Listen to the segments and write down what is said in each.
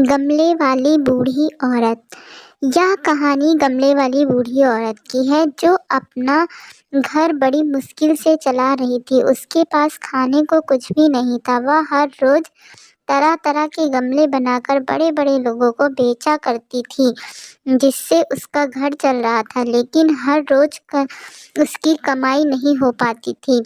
गमले वाली बूढ़ी औरत। यह कहानी गमले वाली बूढ़ी औरत की है जो अपना घर बड़ी मुश्किल से चला रही थी। उसके पास खाने को कुछ भी नहीं था। वह हर रोज तरह तरह के गमले बनाकर बड़े बड़े लोगों को बेचा करती थी, जिससे उसका घर चल रहा था। लेकिन हर रोज उसकी कमाई नहीं हो पाती थी।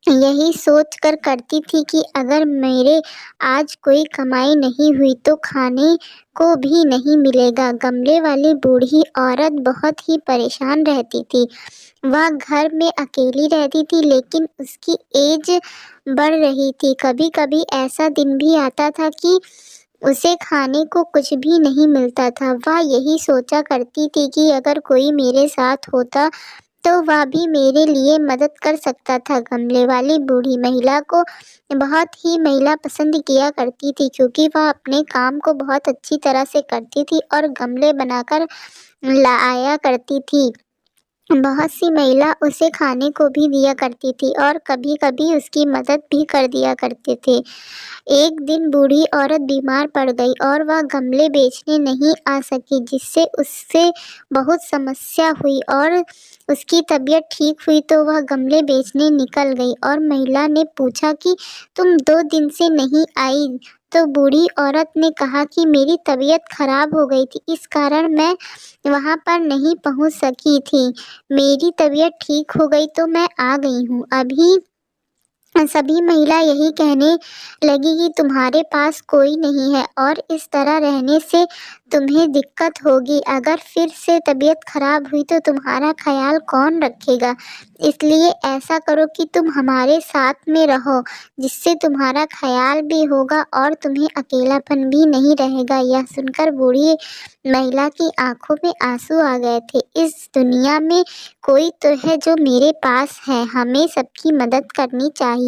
यही सोच कर करती थी कि अगर मेरे आज कोई कमाई नहीं हुई तो खाने को भी नहीं मिलेगा। गमले वाली बूढ़ी औरत बहुत ही परेशान रहती थी। वह घर में अकेली रहती थी, लेकिन उसकी एज बढ़ रही थी। कभी कभी ऐसा दिन भी आता था कि उसे खाने को कुछ भी नहीं मिलता था। वह यही सोचा करती थी कि अगर कोई मेरे साथ होता तो वह भी मेरे लिए मदद कर सकता था। गमले वाली बूढ़ी महिला को बहुत ही महिला पसंद किया करती थी, क्योंकि वह अपने काम को बहुत अच्छी तरह से करती थी और गमले बनाकर लाया करती थी। बहुत सी महिला उसे खाने को भी दिया करती थी और कभी कभी उसकी मदद भी कर दिया करते थे। एक दिन बूढ़ी औरत बीमार पड़ गई और वह गमले बेचने नहीं आ सकी, जिससे उससे बहुत समस्या हुई और उसकी तबीयत ठीक हुई तो वह गमले बेचने निकल गई। और महिला ने पूछा कि तुम 2 दिन से नहीं आई। तो बूढ़ी औरत ने कहा कि मेरी तबीयत खराब हो गई थी, इस कारण मैं वहाँ पर नहीं पहुँच सकी थी। मेरी तबीयत ठीक हो गई तो मैं आ गई हूँ। अभी सभी महिला यही कहने लगी कि तुम्हारे पास कोई नहीं है और इस तरह रहने से तुम्हें दिक्कत होगी। अगर फिर से तबीयत खराब हुई तो तुम्हारा ख्याल कौन रखेगा? इसलिए ऐसा करो कि तुम हमारे साथ में रहो, जिससे तुम्हारा ख्याल भी होगा और तुम्हें अकेलापन भी नहीं रहेगा। यह सुनकर बूढ़ी महिला की आंखों में आंसू आ गए थे। इस दुनिया में कोई तो है जो मेरे पास है। हमें सबकी मदद करनी चाहिए।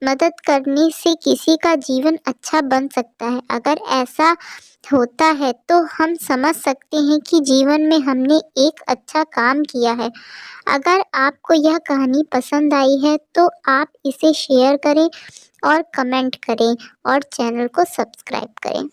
मदद करने से किसी का जीवन अच्छा बन सकता है। अगर ऐसा होता है तो हम समझ सकते हैं कि जीवन में हमने एक अच्छा काम किया है। अगर आपको यह कहानी पसंद आई है तो आप इसे शेयर करें और कमेंट करें और चैनल को सब्सक्राइब करें।